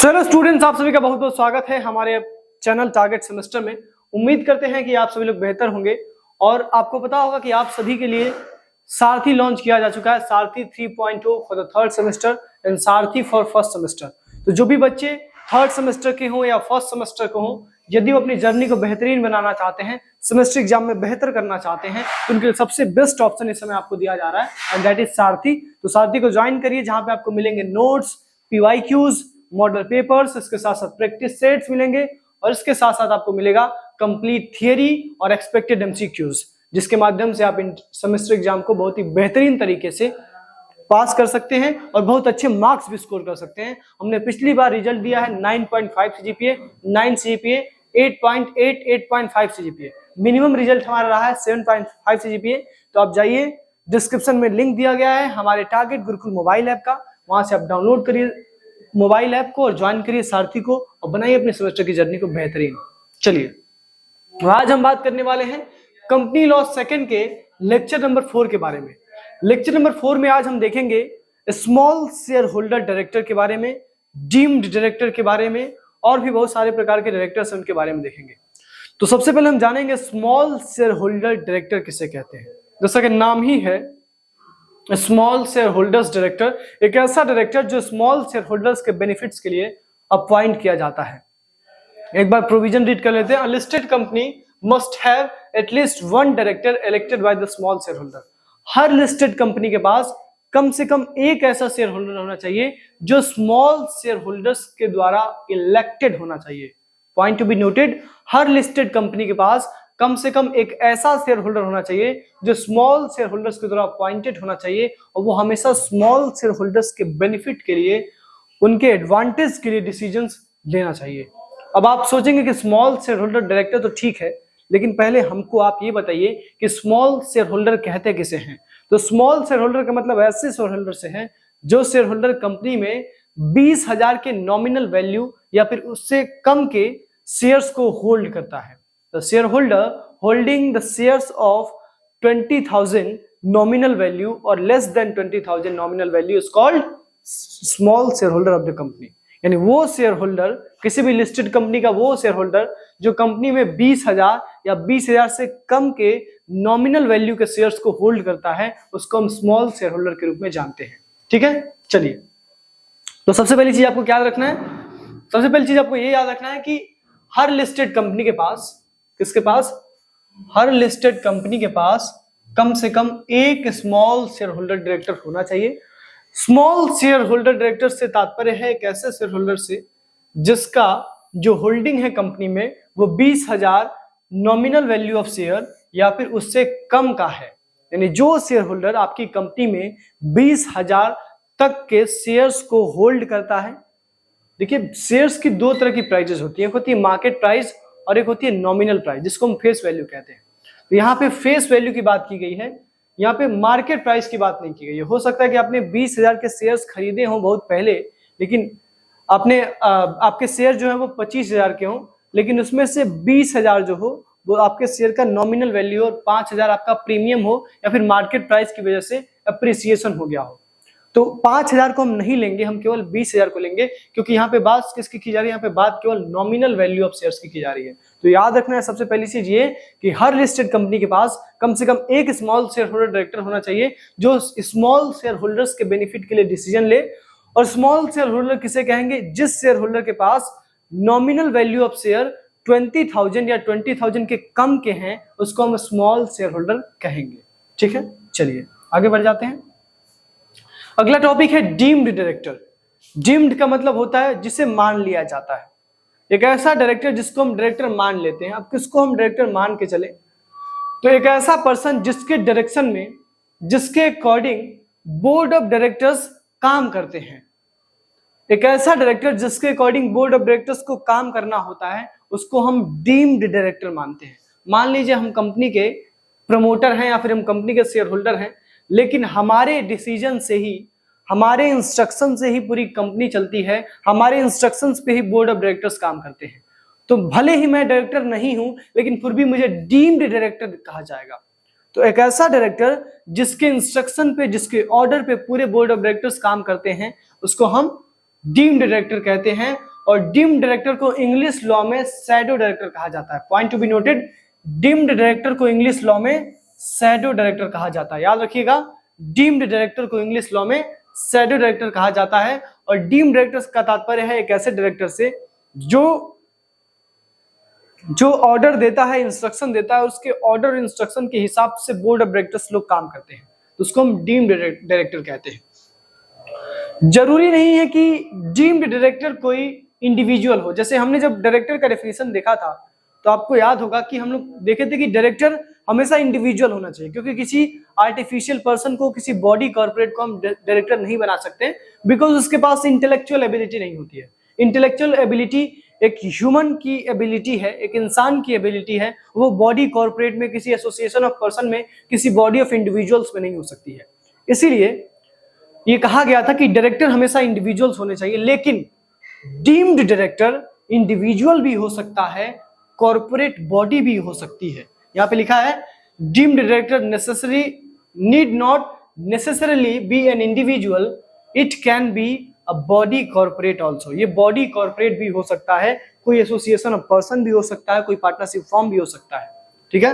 चलो स्टूडेंट्स, आप सभी का बहुत बहुत स्वागत है हमारे चैनल टारगेट सेमेस्टर में। उम्मीद करते हैं कि आप सभी लोग बेहतर होंगे और आपको पता होगा कि आप सभी के लिए सारथी लॉन्च किया जा चुका है, सारथी 3.0 for the third semester and Sarathi for first semester. तो जो भी बच्चे थर्ड सेमेस्टर के हों या फर्स्ट सेमेस्टर के हों, यदि वो अपनी जर्नी को बेहतरीन बनाना चाहते हैं, सेमेस्टर एग्जाम में बेहतर करना चाहते हैं, तो उनके लिए सबसे बेस्ट ऑप्शन इस समय आपको दिया जा रहा है एंड दैट इज सारथी। तो सारथी को ज्वाइन करिए, जहां पे आपको मिलेंगे नोट्स, PYQs, मॉडल पेपर्स, इसके साथ साथ प्रैक्टिस सेट्स मिलेंगे और इसके साथ साथ आपको मिलेगा कंप्लीट थियरी और एक्सपेक्टेड MCQs, जिसके माध्यम से आप इन सेमेस्टर एग्जाम को बहुत ही बेहतरीन तरीके से पास कर सकते हैं और बहुत अच्छे मार्क्स भी स्कोर कर सकते हैं। हमने पिछली बार रिजल्ट दिया है 9.5 CGPA, 9 CGPA, 8.8, 8.5 CGPA। Minimum result हमारा रहा है 7.5 CGPA। तो आप जाइए, डिस्क्रिप्शन में लिंक दिया गया है हमारे टारगेट गुरुकुल मोबाइल ऐप का, वहां से आप डाउनलोड करिए मोबाइल ऐप को और ज्वाइन करिए सारथी को और बनाइए अपने सेमेस्टर की जर्नी को बेहतरीन। चलिए, आज हम बात करने वाले हैं कंपनी लॉ सेकंड के लेक्चर नंबर 4 के बारे में। लेक्चर नंबर 4 में आज हम देखेंगे स्मॉल शेयर होल्डर डायरेक्टर के बारे में, डीम्ड डायरेक्टर के बारे में और भी बहुत सारे प्रकार के डायरेक्टर्स हैं उनके बारे में देखेंगे। तो सबसे पहले हम जानेंगे स्मॉल शेयर होल्डर डायरेक्टर किसे कहते हैं। जैसा कि नाम ही है, स्मॉल शेयर होल्डर्स डायरेक्टर एक ऐसा डायरेक्टर जो स्मॉल शेयर होल्डर्स के बेनिफिट्स के लिए अपॉइंट किया जाता है। एक बार प्रोविजन रीड कर लेते हैं। A listed company must have at least one director elected by the small share holder. Her listed company के पास कम से कम एक ऐसा शेयर होल्डर होना चाहिए जो स्मॉल शेयर होल्डर्स के द्वारा इलेक्टेड होना चाहिए। Point to be noted, her listed company के पास कम से कम एक ऐसा शेयर होल्डर होना चाहिए जो स्मॉल शेयर होल्डर्स के द्वारा अपॉइंटेड होना चाहिए और वो हमेशा स्मॉल शेयर होल्डर्स के बेनिफिट के लिए, उनके एडवांटेज के लिए डिसीजंस लेना चाहिए। अब आप सोचेंगे कि स्मॉल शेयर होल्डर डायरेक्टर तो ठीक है, लेकिन पहले हमको आप ये बताइए कि स्मॉल शेयर होल्डर कहते किसे हैं। तो स्मॉल शेयर होल्डर का मतलब ऐसे शेयर होल्डर से है जो शेयर होल्डर कंपनी में 20,000 के नॉमिनल वैल्यू या फिर उससे कम के शेयर्स को होल्ड करता है। The shareholder holding the shares of 20,000 nominal value or less than 20,000 nominal value is called small shareholder of the company। यानी वो शेयर होल्डर, किसी भी लिस्टेड कंपनी का वो शेयर होल्डर जो कंपनी में 20,000 या 20,000 से कम के नॉमिनल वैल्यू के शेयर्स को होल्ड करता है, उसको हम स्मॉल शेयर होल्डर के रूप में जानते हैं। ठीक है, चलिए, तो सबसे पहली चीज आपको क्या याद रखना है, सबसे पहली चीज आपको ये याद रखना है कि हर लिस्टेड कंपनी के पास, किसके पास, हर लिस्टेड कंपनी के पास कम से कम एक स्मॉल शेयर होल्डर डायरेक्टर होना चाहिए। स्मॉल शेयर होल्डर डायरेक्टर से तात्पर्य है एक ऐसे शेयर होल्डर से जिसका जो होल्डिंग है कंपनी में वो 20,000 नॉमिनल वैल्यू ऑफ शेयर या फिर उससे कम का है। यानी जो शेयर होल्डर आपकी कंपनी में 20,000 तक के शेयर्स को होल्ड करता है। देखिए, शेयर्स की दो तरह की प्राइजेस होती है, एक होती है मार्केट प्राइस और एक होती है नॉमिनल प्राइस, जिसको हम फेस वैल्यू कहते हैं। तो यहाँ पे फेस वैल्यू की बात की गई है, यहाँ पे मार्केट प्राइस की बात नहीं की गई है। हो सकता है कि आपने 20,000 के शेयर्स खरीदे हों बहुत पहले, लेकिन आपने आपके शेयर जो है वो 25,000 के हों, लेकिन उसमें से 20,000 जो हो वो आपके शेयर का नॉमिनल वैल्यू और 5,000 आपका प्रीमियम हो या फिर मार्केट प्राइस की वजह से अप्रिसिएशन हो गया हो। तो 5,000 को हम नहीं लेंगे, हम केवल 20,000 को लेंगे, क्योंकि यहाँ पे बात किसकी की जा रही है, यहाँ पे बात केवल नॉमिनल वैल्यू ऑफ शेयर्स की जा रही है। तो याद रखना है सबसे पहली चीज ये कि हर लिस्टेड कंपनी के पास कम से कम एक स्मॉल शेयर होल्डर डायरेक्टर होना चाहिए जो स्मॉल शेयर होल्डर्स के बेनिफिट के लिए डिसीजन ले। और स्मॉल शेयर होल्डर किसे कहेंगे, जिस शेयर होल्डर के पास नॉमिनल वैल्यू ऑफ शेयर 20,000 या 20,000 के कम के हैं, उसको हम स्मॉल शेयर होल्डर कहेंगे। ठीक है, चलिए आगे बढ़ जाते हैं। अगला टॉपिक है डीम्ड डायरेक्टर। डीम्ड का मतलब होता है जिसे मान लिया जाता है, एक ऐसा डायरेक्टर जिसको हम डायरेक्टर मान लेते हैं। अब किसको हम डायरेक्टर मान के चले, तो एक ऐसा पर्सन जिसके डायरेक्शन में, जिसके अकॉर्डिंग बोर्ड ऑफ डायरेक्टर्स काम करते हैं। एक ऐसा डायरेक्टर जिसके अकॉर्डिंग बोर्ड ऑफ डायरेक्टर्स को काम करना होता है, उसको हम डीम्ड डायरेक्टर मानते हैं। मान लीजिए हम कंपनी के प्रमोटर हैं या फिर हम कंपनी के शेयर होल्डर हैं, लेकिन हमारे डिसीजन से ही, हमारे इंस्ट्रक्शन से ही पूरी कंपनी चलती है, हमारे इंस्ट्रक्शंस पे ही बोर्ड ऑफ डायरेक्टर्स काम करते हैं। तो भले ही मैं डायरेक्टर नहीं हूं, लेकिन फिर भी मुझे डीम्ड डायरेक्टर कहा जाएगा। तो एक ऐसा डायरेक्टर जिसके इंस्ट्रक्शन पे, जिसके ऑर्डर पे पूरे बोर्ड ऑफ डायरेक्टर्स काम करते हैं, उसको हम डीम्ड डायरेक्टर कहते हैं। और डीम्ड डायरेक्टर को इंग्लिश लॉ में शैडो डायरेक्टर कहा जाता है। Point to be noted, deemed director को इंग्लिश लॉ में शैडो डायरेक्टर कहा जाता है। याद रखिएगा, डीम्ड डायरेक्टर को इंग्लिश लॉ में शैडो डायरेक्टर कहा जाता है। और डीम्ड डायरेक्टर का तात्पर्य है एक ऐसे डायरेक्टर से जो ऑर्डर देता है, इंस्ट्रक्शन देता है, उसके ऑर्डर इंस्ट्रक्शन के हिसाब से बोर्ड ऑफ डायरेक्टर्स लोग काम करते हैं, तो उसको हम डीम्ड डायरेक्टर कहते हैं। जरूरी नहीं है कि डीम्ड डायरेक्टर कोई इंडिविजुअल हो। जैसे हमने जब डायरेक्टर का डेफिनेशन देखा था तो आपको याद होगा कि हम लोग देखे थे कि डायरेक्टर हमेशा इंडिविजुअल होना चाहिए, क्योंकि किसी आर्टिफिशियल पर्सन को, किसी बॉडी कॉर्पोरेट को हम डायरेक्टर नहीं बना सकते, बिकॉज उसके पास इंटेलेक्चुअल एबिलिटी नहीं होती है। इंटेलेक्चुअल एबिलिटी एक ह्यूमन की एबिलिटी है, एक इंसान की एबिलिटी है, वो बॉडी कॉर्पोरेट में, किसी एसोसिएशन ऑफ पर्सन में, किसी बॉडी ऑफ इंडिविजुअल्स में नहीं हो सकती है। इसीलिए ये कहा गया था कि डायरेक्टर हमेशा इंडिविजुअल्स होने चाहिए, लेकिन डीम्ड डायरेक्टर इंडिविजुअल भी हो सकता है, कॉर्पोरेट बॉडी भी हो सकती है। यहां पे लिखा है deemed director need not necessarily be an individual, it can be a body corporate also. ये बॉडी कॉर्पोरेट भी हो सकता है, कोई एसोसिएशन ऑफ पर्सन भी हो सकता है, कोई पार्टनरशिप फॉर्म भी हो सकता है। ठीक है,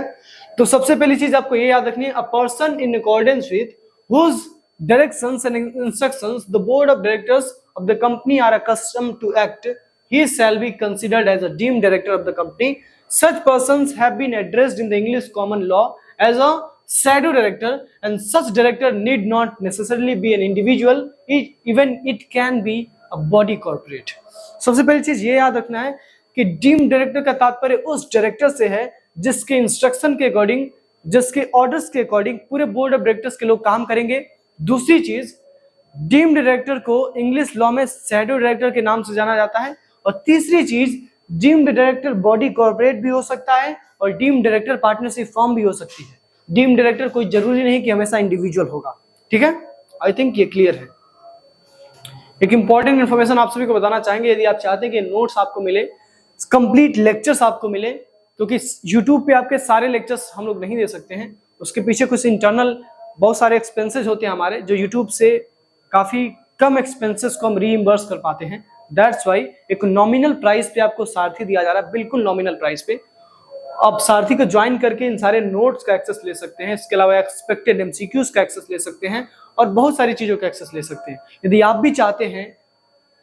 तो सबसे पहली चीज आपको ये याद रखनी है, a person in accordance with whose directions and instructions the board of directors of the company are accustomed to act, he shall be considered as a deemed director of the company. Such persons have been addressed in the English common law as a shadow director, and such director need not necessarily be an individual, even it can be a body corporate. सबसे पहली चीज ये याद रखना है कि deemed director का तात्पर्य उस डायरेक्टर से है जिसके इंस्ट्रक्शन के अकॉर्डिंग, जिसके ऑर्डर्स के अकॉर्डिंग पूरे बोर्ड ऑफ डायरेक्टर्स के लोग काम करेंगे। दूसरी चीज, डीम्ड डायरेक्टर को इंग्लिश लॉ में शैडो डायरेक्टर के नाम से जाना जाता है। और तीसरी चीज, डीम्ड डायरेक्टर बॉडी कॉर्पोरेट भी हो सकता है और डीम्ड डायरेक्टर पार्टनरशिप फॉर्म भी हो सकती है। डीम्ड डायरेक्टर कोई जरूरी नहीं कि हमेशा इंडिविजुअल होगा। ठीक है, आई थिंक ये क्लियर है। एक इंपॉर्टेंट इन्फॉर्मेशन आप सभी को बताना चाहेंगे, यदि आप चाहते हैं कि नोट्स आपको मिले, कंप्लीट लेक्चर्स आपको मिले, क्योंकि यूट्यूब पे आपके सारे लेक्चर्स हम लोग नहीं दे सकते हैं, उसके पीछे कुछ इंटरनल बहुत सारे एक्सपेंसेस होते हैं हमारे, जो यूट्यूब से काफी कम एक्सपेंसेस को हम रीइंबर्स कर पाते हैं। दैट्स वाई एक नॉमिनल प्राइस पे आपको सारथी दिया जा रहा है, बिल्कुल नॉमिनल प्राइस पे। आप सारथी को ज्वाइन करके इन सारे नोट्स का एक्सेस ले सकते हैं, इसके अलावा एक्सपेक्टेड एमसीक्यूज का एक्सेस ले सकते हैं और बहुत सारी चीजों का एक्सेस ले सकते हैं। यदि आप भी चाहते हैं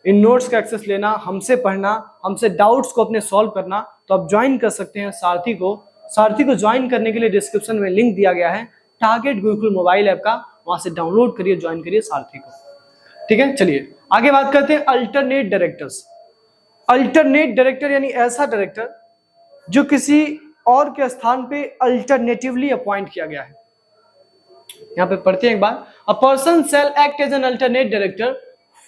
इन नोट्स का एक्सेस लेना, हमसे पढ़ना, हमसे डाउट्स को अपने सॉल्व करना, तो आप ज्वाइन कर सकते हैं सारथी को। सारथी को ज्वाइन करने के लिए डिस्क्रिप्शन में लिंक दिया गया है टारगेट गुरुकुल मोबाइल ऐप का, वहां से डाउनलोड करिए, ज्वाइन करिए सारथी को। ठीक है, चलिए आगे बात करते हैं अल्टरनेट डायरेक्टर्स। अल्टरनेट डायरेक्टर यानी ऐसा डायरेक्टर जो किसी और के स्थान पे अल्टरनेटिवली अपॉइंट किया गया है। यहां पे पढ़ते हैं एक बार, a person shall act as an alternate director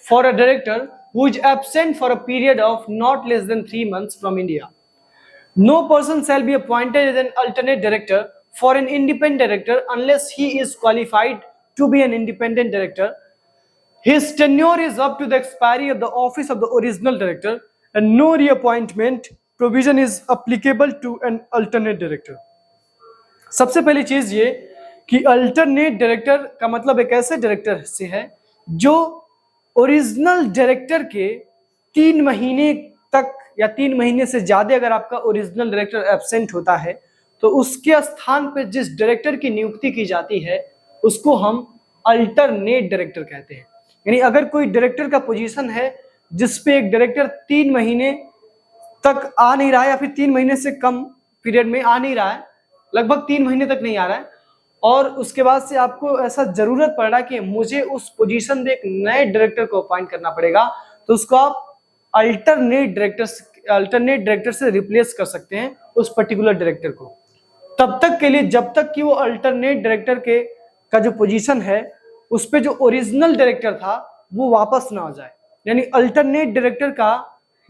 for a director who is absent for a period of not less than 3 months from India. No person shall be appointed as an alternate director for an independent director unless he is qualified to be an independent director. His tenure is up to the expiry of the office of the original director, and no reappointment provision is applicable to an alternate director. सबसे पहली चीज ये कि alternate director का मतलब एक ऐसे director से है जो ओरिजिनल डायरेक्टर के 3 महीने तक या 3 महीने से ज्यादा अगर आपका ओरिजिनल डायरेक्टर एब्सेंट होता है तो उसके स्थान पे जिस डायरेक्टर की नियुक्ति की जाती है उसको हम अल्टरनेट डायरेक्टर कहते हैं। यानी अगर कोई डायरेक्टर का पोजीशन है जिसपे एक डायरेक्टर 3 महीने तक आ नहीं रहा है या फिर 3 महीने से कम पीरियड में आ नहीं रहा है, लगभग 3 महीने तक नहीं आ रहा है, और उसके बाद से आपको ऐसा जरूरत पड़ रहा है कि मुझे उस पोजीशन पे एक नए डायरेक्टर को अपॉइंट करना पड़ेगा, तो उसको आप अल्टरनेट डायरेक्टर से रिप्लेस कर सकते हैं उस पर्टिकुलर डायरेक्टर को, तब तक के लिए जब तक कि वो अल्टरनेट डायरेक्टर का जो पोजीशन है उस पे जो ओरिजिनल डायरेक्टर था वो वापस ना आ जाए। यानी अल्टरनेट डायरेक्टर का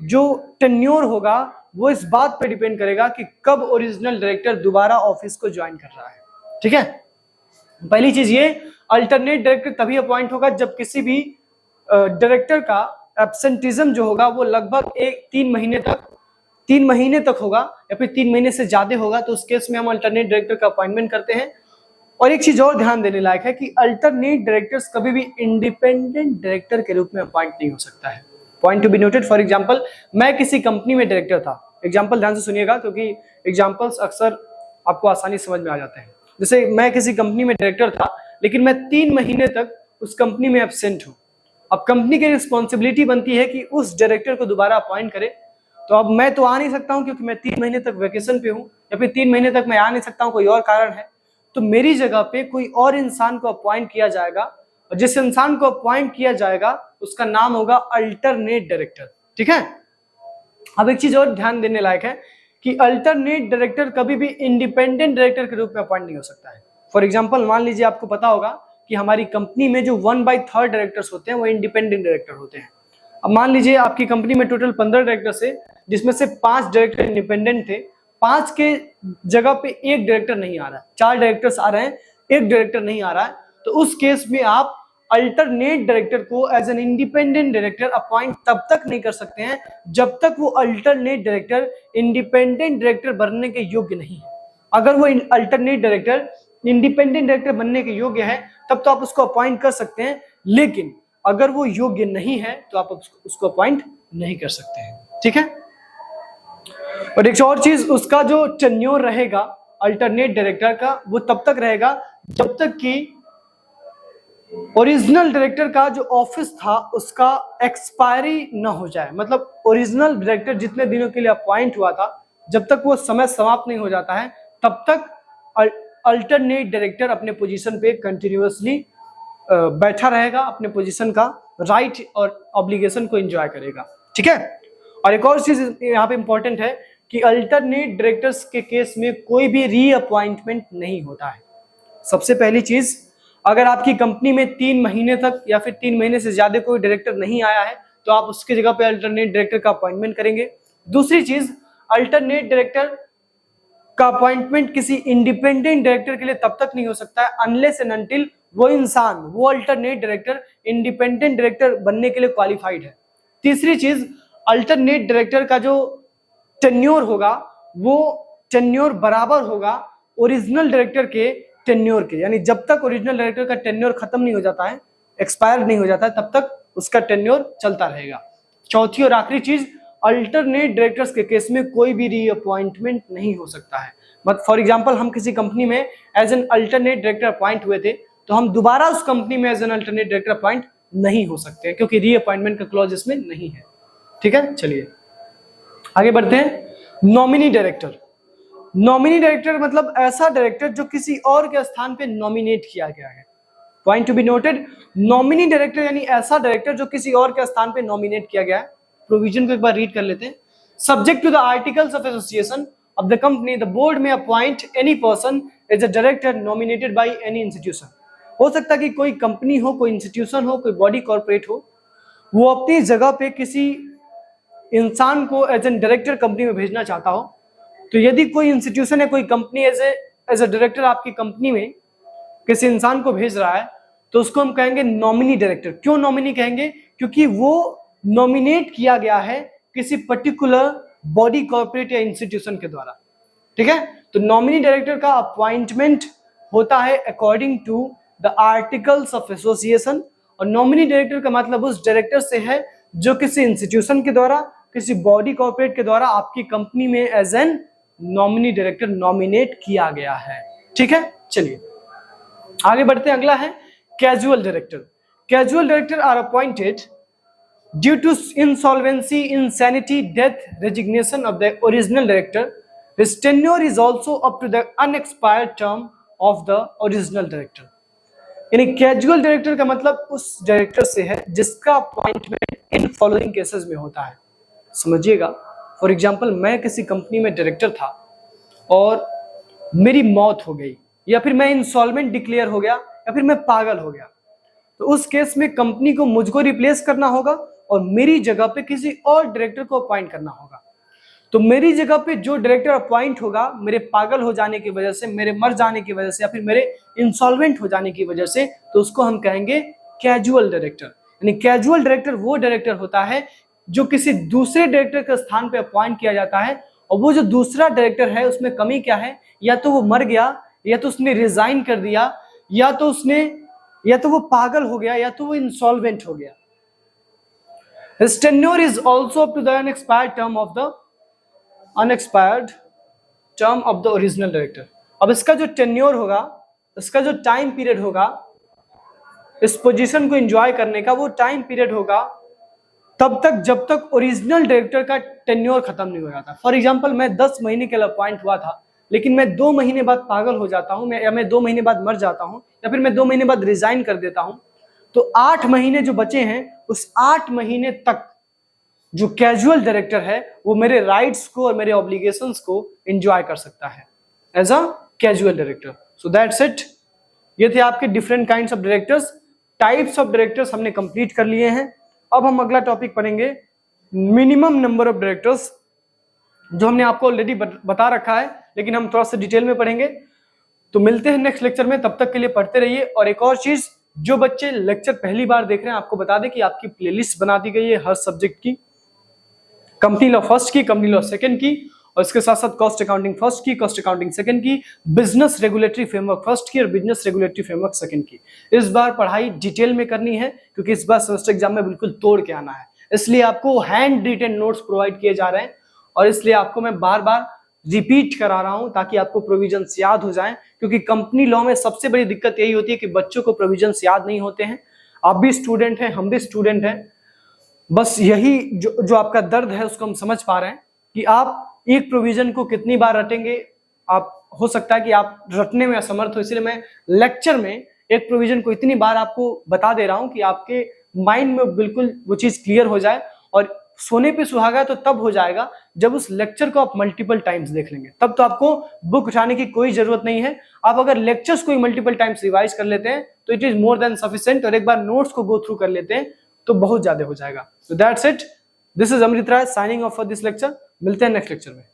जो टेन्योर होगा वो इस बात पे डिपेंड करेगा कि कब ओरिजिनल डायरेक्टर दोबारा ऑफिस को ज्वाइन कर रहा है। ठीक है, पहली चीज ये, अल्टरनेट डायरेक्टर तभी अपॉइंट होगा जब किसी भी डायरेक्टर का एब्सेंटिज्म जो होगा वो लगभग 3 महीने तक होगा या फिर 3 महीने से ज्यादा होगा, तो उस केस में हम अल्टरनेट डायरेक्टर का अपॉइंटमेंट करते हैं। और एक चीज और ध्यान देने लायक है कि अल्टरनेट डायरेक्टर्स कभी भी इंडिपेंडेंट डायरेक्टर के रूप में अपॉइंट नहीं हो सकता है। Point to be noted. For example, मैं किसी कंपनी में डायरेक्टर था। एग्जाम्पल ध्यान से सुनिएगा क्योंकि एग्जाम्पल्स अक्सर आपको आसानी समझ में आ जाते हैं। जैसे मैं किसी कंपनी में डायरेक्टर था, लेकिन मैं 3 महीने तक उस कंपनी में एब्सेंट हूँ। अब कंपनी की रिस्पॉन्सिबिलिटी बनती है कि उस डायरेक्टर को दोबारा अपॉइंट करे। तो अब मैं तो आ नहीं सकता हूँ क्योंकि मैं 3 महीने तक वेकेशन पे हूँ, या फिर 3 महीने तक मैं आ नहीं सकता हूँ, कोई और कारण है। तो मेरी जगह पे कोई और इंसान को अपॉइंट किया जाएगा, और जिस इंसान को अपॉइंट किया जाएगा उसका नाम होगा अल्टरनेट डायरेक्टर। ठीक है। अब एक चीज और ध्यान देने लायक है कि अल्टरनेट डायरेक्टर कभी भी इंडिपेंडेंट डायरेक्टर के रूप में अपॉइंट नहीं हो सकता है। फॉर एग्जाम्पल, मान लीजिए आपको पता होगा कि हमारी कंपनी में जो 1/3 डायरेक्टर्स होते हैं वो इंडिपेंडेंट डायरेक्टर होते हैं। अब मान लीजिए आपकी कंपनी में टोटल 15 डायरेक्टर्स है, जिसमें से 5 डायरेक्टर इंडिपेंडेंट थे। 5 के जगह पे एक डायरेक्टर नहीं आ रहा है, 4 डायरेक्टर्स आ रहे हैं, एक डायरेक्टर नहीं आ रहा है। तो उस केस में आप अल्टरनेट डायरेक्टर को as an independent director appoint तब तक नहीं कर सकते हैं जब तक वो अल्टरनेट डायरेक्टर इंडिपेंडेंट डायरेक्टर बनने के योग्य नहीं है। अगर वो अल्टरनेट डायरेक्टर इंडिपेंडेंट डायरेक्टर बनने के योग्य है तब तो आप उसको अपॉइंट कर सकते हैं, लेकिन अगर वो योग्य नहीं है तो आप उसको अपॉइंट नहीं कर सकते हैं। ठीक है। और एक और चीज, उसका जो टेन्योर रहेगा अल्टरनेट डायरेक्टर का वो तब तक रहेगा जब तक कि ओरिजिनल डायरेक्टर का जो ऑफिस था उसका एक्सपायरी न हो जाए। मतलब ओरिजिनल डायरेक्टर जितने दिनों के लिए अपॉइंट हुआ था, जब तक वो समय समाप्त नहीं हो जाता है तब तक अल्टरनेट डायरेक्टर अपने पोजीशन पे कंटिन्यूअसली बैठा रहेगा, अपने पोजीशन का राइट और ऑब्लिगेशन को एंजॉय करेगा। ठीक है। और एक और चीज यहाँ पे इंपॉर्टेंट है कि अल्टरनेट डायरेक्टर्स के केस में कोई भी रीअपॉइंटमेंट नहीं होता है। सबसे पहली चीज, अगर आपकी कंपनी में 3 महीने तक या फिर 3 महीने से ज्यादा कोई डायरेक्टर नहीं आया है तो आप उसकी जगह पे अल्टरनेट डायरेक्टर का अपॉइंटमेंट करेंगे। दूसरी चीज, अल्टरनेट डायरेक्टर का अपॉइंटमेंट किसी इंडिपेंडेंट डायरेक्टर के लिए तब तक नहीं हो सकता है अनलेस एंड अनटिल वो इंसान, वो अल्टरनेट डायरेक्टर इंडिपेंडेंट डायरेक्टर बनने के लिए क्वालिफाइड है। तीसरी चीज, अल्टरनेट डायरेक्टर का जो टेन्योर होगा वो टेन्योर बराबर होगा ओरिजिनल डायरेक्टर के टेन्योर के, यानी जब तक ओरिजिनल डायरेक्टर का टेन्योर खत्म नहीं हो जाता है, एक्सपायर नहीं हो जाता है, तब तक उसका टेन्योर चलता रहेगा। चौथी और आखिरी चीज, अल्टरनेट डायरेक्टर्स के केस में कोई भी रीअपॉइंटमेंट नहीं हो सकता है। मतलब फॉर एग्जांपल, हम किसी कंपनी में as an alternate director appoint हुए थे तो हम दोबारा उस कंपनी में as an alternate director appoint नहीं हो सकते क्योंकि रीअपॉइंटमेंट का क्लॉज इसमें नहीं है। ठीक है। चलिए आगे बढ़ते हैं। Nominee director. नॉमिनी डायरेक्टर मतलब ऐसा डायरेक्टर जो किसी और के स्थान पे नॉमिनेट किया गया है। Point to be noted, nominee director यानी ऐसा डायरेक्टर जो किसी और के स्थान पे नॉमिनेट किया गया है। प्रोविजन को एक बार रीड कर लेते हैं। Subject to the articles of association of the company, the board में appoint any person as a director nominated by any institution. हो सकता है कि कोई कंपनी हो, कोई इंस्टीट्यूशन हो, कोई बॉडी कॉर्पोरेट हो, वो अपनी जगह पे किसी इंसान को एज एन डायरेक्टर कंपनी में भेजना चाहता हो। तो यदि कोई इंस्टीट्यूशन है, कोई कंपनी एज ए डायरेक्टर आपकी कंपनी में किसी इंसान को भेज रहा है तो उसको हम कहेंगे नॉमिनी डायरेक्टर। क्यों नॉमिनी कहेंगे? क्योंकि वो नॉमिनेट किया गया है किसी पर्टिकुलर बॉडी कॉर्पोरेट या इंस्टीट्यूशन के द्वारा। ठीक है। तो नॉमिनी डायरेक्टर का अपॉइंटमेंट होता है according to the articles of association, और नॉमिनी डायरेक्टर का मतलब उस डायरेक्टर से है जो किसी इंस्टीट्यूशन के द्वारा, किसी बॉडी कॉर्पोरेट के द्वारा आपकी कंपनी में as an nominee director nominate किया गया है। ठीक है। चलिए आगे बढ़ते हैं। अगला है casual director. Casual director are appointed due to insolvency, insanity, death, resignation of the original director. His tenure is also up to the unexpired term of the original director। यानी कैजुअल डायरेक्टर का मतलब उस director से है जिसका appointment in following cases में होता है। समझिएगा। फॉर एग्जांपल, मैं किसी कंपनी में डायरेक्टर था और मेरी मौत हो गई, या फिर मैं इंसॉल्वेंट डिक्लेयर हो गया, या फिर मैं पागल हो गया, तो उस केस में कंपनी को मुझको रिप्लेस करना होगा और मेरी जगह पे किसी और डायरेक्टर को अपॉइंट करना होगा। तो मेरी जगह पे जो डायरेक्टर अपॉइंट होगा, मेरे पागल हो जाने की वजह से, मेरे मर जाने की वजह से, या फिर मेरे इंसॉल्वेंट हो जाने की वजह से, तो उसको हम कहेंगे कैजुअल डायरेक्टर। यानी कैजुअल डायरेक्टर वो डायरेक्टर होता है जो किसी दूसरे डायरेक्टर के स्थान पे अपॉइंट किया जाता है, और वो जो दूसरा डायरेक्टर है उसमें कमी क्या है, या तो वो मर गया, या तो उसने रिजाइन कर दिया, या तो वो पागल हो गया, या तो वो इंसॉल्वेंट हो गया। His tenure is also up to the unexpired term of the original director. अब इसका जो टेन्योर होगा, इसका जो टाइम पीरियड होगा इस पोजीशन को एंजॉय करने का, वो टाइम पीरियड होगा तब तक जब तक ओरिजिनल डायरेक्टर का टेन्योर खत्म नहीं हो जाता। फॉर एग्जांपल मैं 10 महीने के लिए अपॉइंट हुआ था, लेकिन मैं 2 महीने बाद पागल हो जाता हूं, या मैं 2 महीने बाद मर जाता हूं, या फिर मैं 2 महीने बाद रिजाइन कर देता हूं, तो 8 महीने जो बचे हैं उस 8 महीने तक जो कैजुअल डायरेक्टर है वो मेरे राइट्स को और मेरे ऑब्लिगेशंस को एंजॉय कर सकता है as a casual director. So that's it. ये थे आपके different kinds of directors, types of directors हमने कंप्लीट कर लिए हैं। अब हम अगला टॉपिक पढ़ेंगे मिनिमम नंबर ऑफ डायरेक्टर्स, जो हमने आपको ऑलरेडी बता रखा है, लेकिन हम थोड़ा सा डिटेल में पढ़ेंगे। तो मिलते हैं नेक्स्ट लेक्चर में, तब तक के लिए पढ़ते रहिए। और एक और चीज, जो बच्चे लेक्चर पहली बार देख रहे हैं आपको बता दें कि आपकी प्लेलिस्ट बना दी गई है हर सब्जेक्ट की, कंपनी लॉ फर्स्ट की, कंपनी लॉ सेकंड की, और इसके साथ साथ कॉस्ट अकाउंटिंग फर्स्ट की, कॉस्ट अकाउंटिंग सेकंड की, बिजनेस रेगुलेटरी फ्रेमवर्क फर्स्ट की और बिजनेस रेगुलेटरी फ्रेमवर्क सेकंड की। इस बार पढ़ाई डिटेल में करनी है क्योंकि इस बार सेमेस्टर एग्जाम में बिल्कुल तोड़ के आना है, इसलिए आपको हैंड रिटन नोट्स प्रोवाइड किए जा रहे हैं, और इसलिए आपको मैं बार बार रिपीट करा रहा हूं ताकि आपको प्रोविजंस याद हो जाएं, क्योंकि कंपनी लॉ में सबसे बड़ी दिक्कत यही होती है कि बच्चों को प्रोविजंस याद नहीं होते हैं। आप भी स्टूडेंट हैं, हम भी स्टूडेंट हैं, बस यही जो आपका दर्द है उसको हम समझ पा रहे हैं कि आप एक प्रोविजन को कितनी बार रटेंगे। आप हो सकता है कि आप रटने में असमर्थ हो, इसलिए मैं लेक्चर में एक प्रोविजन को इतनी बार आपको बता दे रहा हूं कि आपके माइंड में बिल्कुल वो चीज क्लियर हो जाए। और सोने पे सुहागा तो तब हो जाएगा जब उस लेक्चर को आप मल्टीपल टाइम्स देख लेंगे, तब तो आपको बुक उठाने की कोई जरूरत नहीं है। आप अगर लेक्चर्स को मल्टीपल टाइम्स रिवाइज कर लेते हैं तो it is more than sufficient, और एक बार नोट्स को गो थ्रू कर लेते हैं तो बहुत ज्यादा हो जाएगा। So that's it, this is Amrit Rai signing off for this lecture. मिलते हैं नेक्स्ट लेक्चर में।